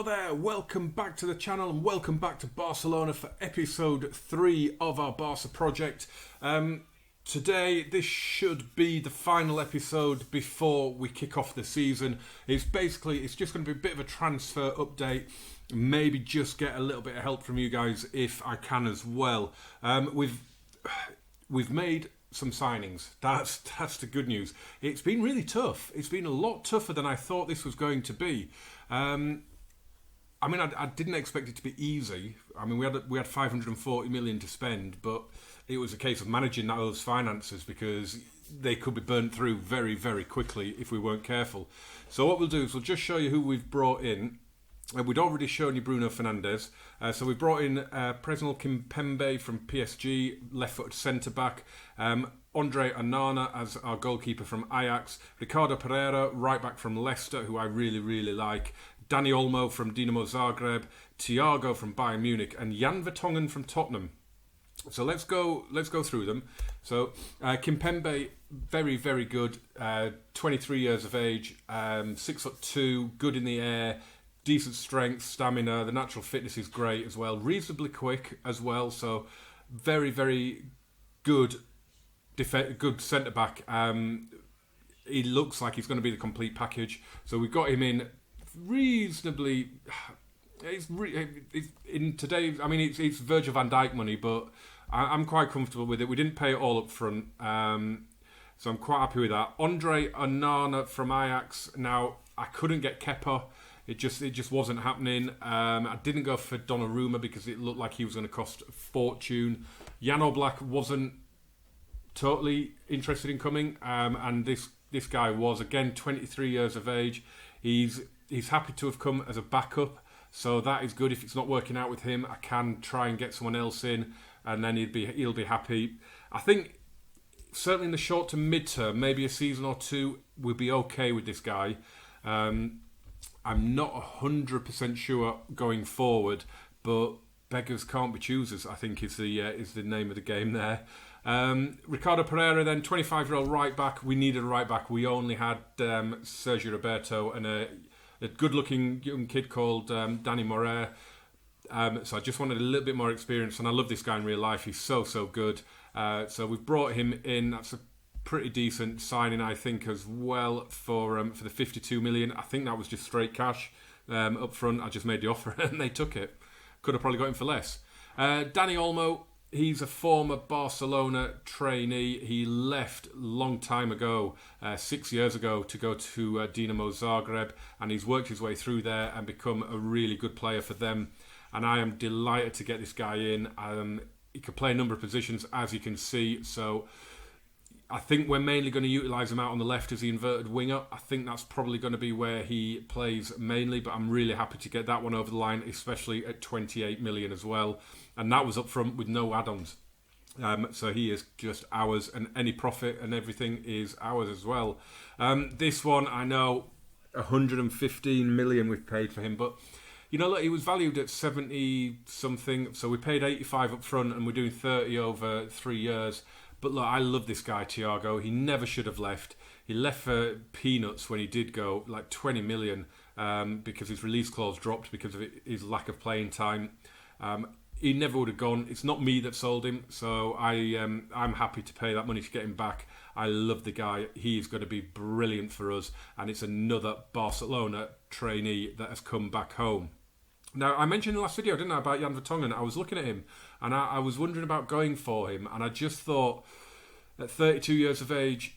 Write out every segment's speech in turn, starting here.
Hello there, welcome back to the channel and welcome back to Barcelona for episode 3 of our Barca project. Today, this should be the final episode before we kick off the season. It's just going to be a bit of a transfer update, maybe just get a little bit of help from you guys if I can as well. We've made some signings. That's the good news. It's been really tough. It's been a lot tougher than I thought this was going to be. I didn't expect it to be easy. We had 540 million to spend, but it was a case of managing those finances because they could be burnt through very, very quickly if we weren't careful. So what we'll do is we'll just show you who we've brought in. We'd already shown you Bruno Fernandes. So we brought in Presnel Kimpembe from PSG, left-footed centre-back. Andre Onana as our goalkeeper from Ajax. Ricardo Pereira, right-back from Leicester, who I really, really like. Dani Olmo from Dinamo Zagreb. Thiago from Bayern Munich. And Jan Vertonghen from Tottenham. So let's go through them. So Kimpembe, very, very good. 23 years of age. 6'2", good in the air. Decent strength, stamina. The natural fitness is great as well. Reasonably quick as well. So very, very good centre back. He looks like he's going to be the complete package. So we've got him in reasonably. It's Virgil van Dijk money, but I'm quite comfortable with it. We didn't pay it all up front, so I'm quite happy with that. Andre Onana from Ajax. Now I couldn't get Kepa. It just wasn't happening. I didn't go for Donnarumma because it looked like he was going to cost a fortune. Jan Oblak wasn't totally interested in coming, and this guy was, again, 23 years of age. He's happy to have come as a backup, so that is good. If it's not working out with him, I can try and get someone else in, and then he'll be happy. I think certainly in the short to mid-term, maybe a season or two, we'll be okay with this guy. I'm not 100% sure going forward, but beggars can't be choosers, I think is the name of the game there. Ricardo Pereira then, 25-year-old right back. We needed a right back. We only had Sergio Roberto and a good-looking young kid called Danny Morer. So I just wanted a little bit more experience, and I love this guy in real life. He's so good. So we've brought him in. That's a pretty decent signing, I think, as well for the 52 million. I think that was just straight cash up front. I just made the offer and they took it. Could have probably got him for less. Dani Olmo, he's a former Barcelona trainee. He left a long time ago, 6 years ago, to go to Dinamo Zagreb, and he's worked his way through there and become a really good player for them. And I am delighted to get this guy in. He can play a number of positions, as you can see, so I think we're mainly going to utilise him out on the left as the inverted winger. I think that's probably going to be where he plays mainly, but I'm really happy to get that one over the line, especially at 28 million as well. And that was up front with no add-ons. So he is just ours, and any profit and everything is ours as well. This one, I know, 115 million we've paid for him, but look, he was valued at 70 something, so we paid 85 up front and we're doing 30 over 3 years. But look, I love this guy, Thiago. He never should have left. He left for peanuts when he did go, like 20 million, because his release clause dropped because of his lack of playing time. He never would have gone. It's not me that sold him, so I'm happy to pay that money to get him back. I love the guy. He is going to be brilliant for us, and it's another Barcelona trainee that has come back home. Now, I mentioned in the last video, didn't I, about Jan Vertonghen? I was looking at him, and I was wondering about going for him, and I just thought, at 32 years of age,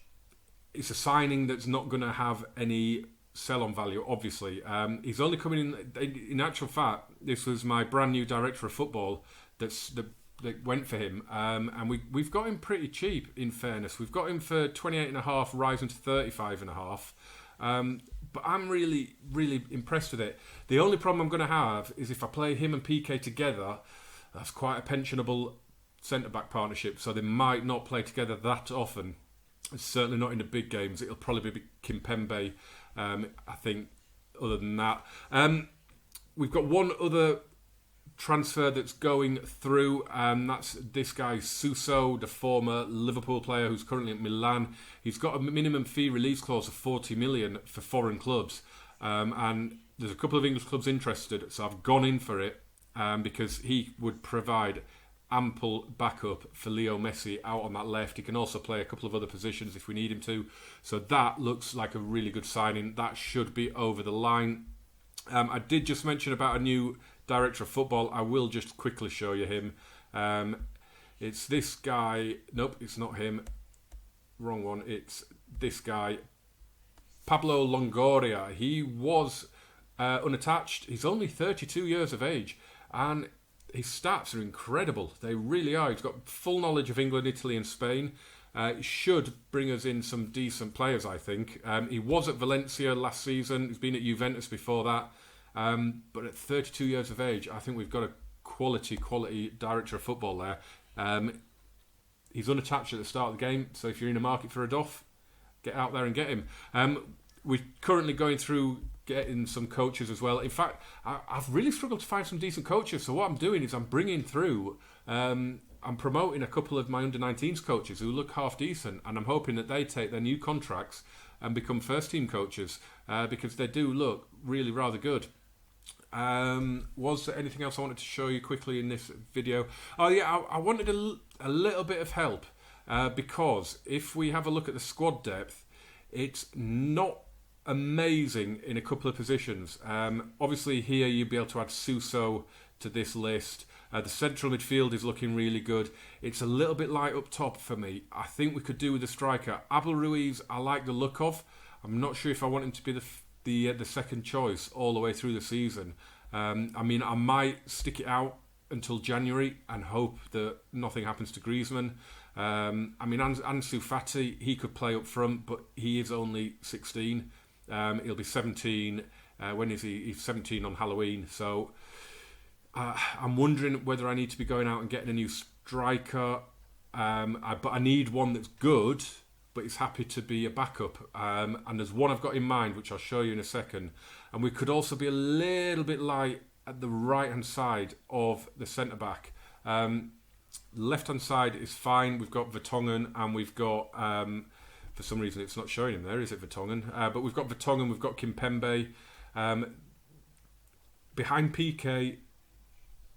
it's a signing that's not going to have any sell-on value, obviously. He's only coming in actual fact, this was my brand new director of football that went for him, and we've got him pretty cheap, in fairness. We've got him for 28.5, rising to 35.5. But I'm really, really impressed with it. The only problem I'm going to have is if I play him and PK together, that's quite a pensionable centre-back partnership, so they might not play together that often. Certainly not in the big games. It'll probably be Kimpembe, I think, other than that. We've got one other transfer that's going through, and that's this guy Suso, the former Liverpool player who's currently at Milan. He's got a minimum fee release clause of 40 million for foreign clubs. and there's a couple of English clubs interested, so I've gone in for it because he would provide ample backup for Leo Messi out on that left. He can also play a couple of other positions if we need him to. So that looks like a really good signing. That should be over the line. I did just mention about a new director of football. I will just quickly show you him. It's this guy. Nope, it's not him. Wrong one. It's this guy, Pablo Longoria. He was unattached. He's only 32 years of age, and his stats are incredible. They really are. He's got full knowledge of England, Italy and Spain. It should bring us in some decent players, I think. He was at Valencia last season. He's been at Juventus before that. But at 32 years of age, I think we've got a quality director of football there. He's unattached at the start of the game, so if you're in the market for a doff, get out there and get him. We're currently going through getting some coaches as well. In fact, I've really struggled to find some decent coaches. So what I'm doing is I'm bringing through, I'm promoting a couple of my under-19s coaches who look half decent, and I'm hoping that they take their new contracts and become first-team coaches because they do look really rather good. Was there anything else I wanted to show you quickly in this video? Oh yeah, I wanted a little bit of help because if we have a look at the squad depth, it's not amazing in a couple of positions. Obviously here you'll be able to add Suso to this list. The central midfield is looking really good. It's a little bit light up top for me. I think we could do with a striker. Abel Ruiz, I like the look of. I'm not sure if I want him to be the second choice all the way through the season. I might stick it out until January and hope that nothing happens to Griezmann. Ansu Fati, he could play up front, but he is only 16. He'll be 17. When is he? He's 17 on Halloween. So I'm wondering whether I need to be going out and getting a new striker. But I need one that's good, but is happy to be a backup. And there's one I've got in mind, which I'll show you in a second. And we could also be a little bit light at the right-hand side of the centre-back. Left-hand side is fine. We've got Vertonghen and we've got... for some reason, it's not showing him there, is it, Vertonghen? But we've got Vertonghen, we've got Kimpembe. Behind PK,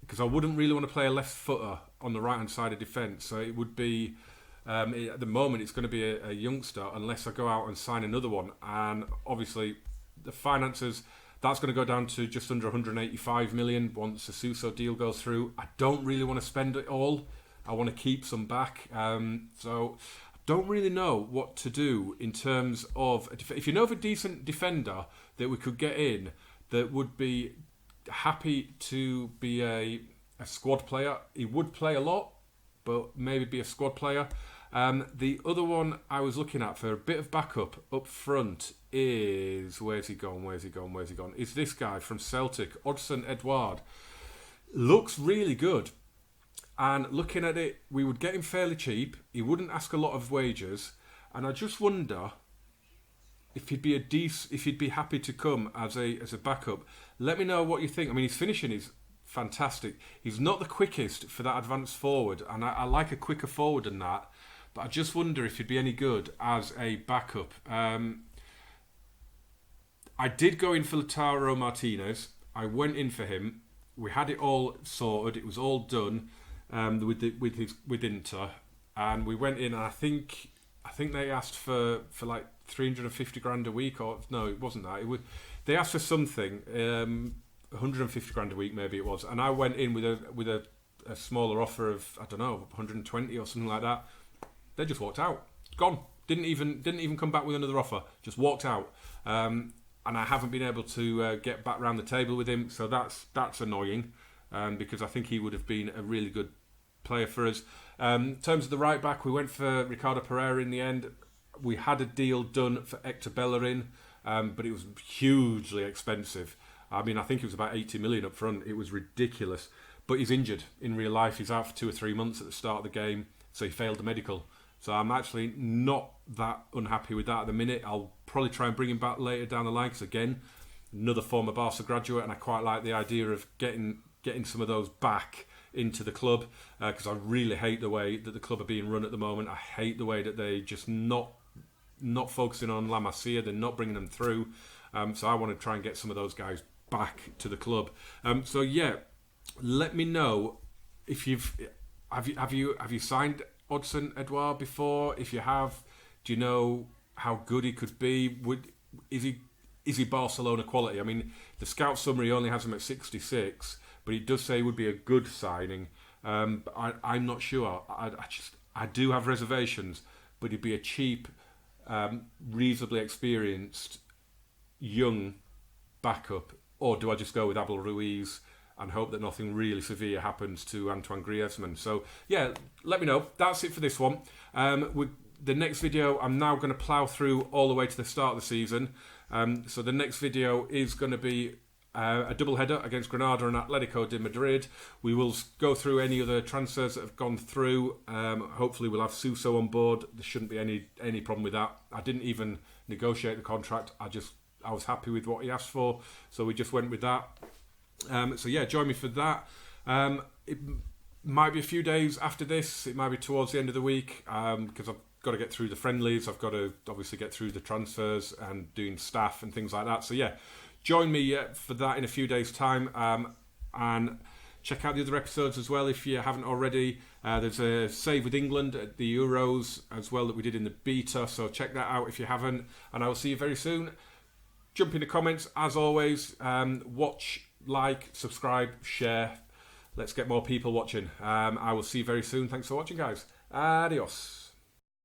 because I wouldn't really want to play a left footer on the right-hand side of defence. So it would be... at the moment, it's going to be a youngster unless I go out and sign another one. And obviously, the finances, that's going to go down to just under 185 million once the Suso deal goes through. I don't really want to spend it all. I want to keep some back. So I don't really know what to do in terms of... If you know of a decent defender that we could get in that would be happy to be a squad player, he would play a lot, but maybe be a squad player. The other one I was looking at for a bit of backup up front is... Where's he gone? Is this guy from Celtic, Odsonne Edouard. Looks really good. And looking at it, we would get him fairly cheap. He wouldn't ask a lot of wages. And I just wonder if he'd be happy to come as a backup. Let me know what you think. I mean, his finishing is fantastic. He's not the quickest for that advanced forward, and I like a quicker forward than that. But I just wonder if he'd be any good as a backup. I did go in for Lautaro Martinez. I went in for him. We had it all sorted. It was all done with Inter, and we went in. And I think they asked for like 350 grand a week, or no, it wasn't that. They asked for something, 150 grand a week maybe it was, and I went in with a smaller offer of, I don't know, 120 or something like that. They just walked out, gone. Didn't even come back with another offer. Just walked out, and I haven't been able to get back round the table with him. So that's annoying, because I think he would have been a really good player for us. In terms of the right back, we went for Ricardo Pereira in the end. We had a deal done for Hector Bellerin, but it was hugely expensive. I mean, I think it was about 80 million up front. It was ridiculous. But he's injured in real life. He's out for 2 or 3 months at the start of the game, so he failed the medical. So I'm actually not that unhappy with that at the minute. I'll probably try and bring him back later down the line, because again, another former Barca graduate, and I quite like the idea of getting some of those back into the club, because I really hate the way that the club are being run at the moment. I hate the way that they just not focusing on La Masia. They're not bringing them through. So I want to try and get some of those guys back to the club. So yeah, let me know if have you signed Odsonne Edouard before? If you have, do you know how good he could be? Is he Barcelona quality? I mean, the scout summary only has him at 66, but it does say he would be a good signing. I'm not sure. I do have reservations, but he'd be a cheap, reasonably experienced, young backup. Or do I just go with Abel Ruiz and hope that nothing really severe happens to Antoine Griezmann? So yeah, let me know. That's it for this one. With the next video, I'm now going to plough through all the way to the start of the season. So the next video is going to be a double header against Granada and Atletico de Madrid. We will go through any other transfers that have gone through. Hopefully we'll have Suso on board. There shouldn't be any problem with that. I didn't even negotiate the contract. I was happy with what he asked for, so we just went with that. So yeah, join me for that. It might be a few days after this. It might be towards the end of the week, because I've got to get through the friendlies. I've got to obviously get through the transfers and doing staff and things like that. So yeah, join me for that in a few days' time. And check out the other episodes as well if you haven't already. There's a save with England at the Euros as well that we did in the beta. So check that out if you haven't. And I will see you very soon. Jump in the comments as always. Watch, like, subscribe, share. Let's get more people watching. I will see you very soon. Thanks for watching, guys. Adios.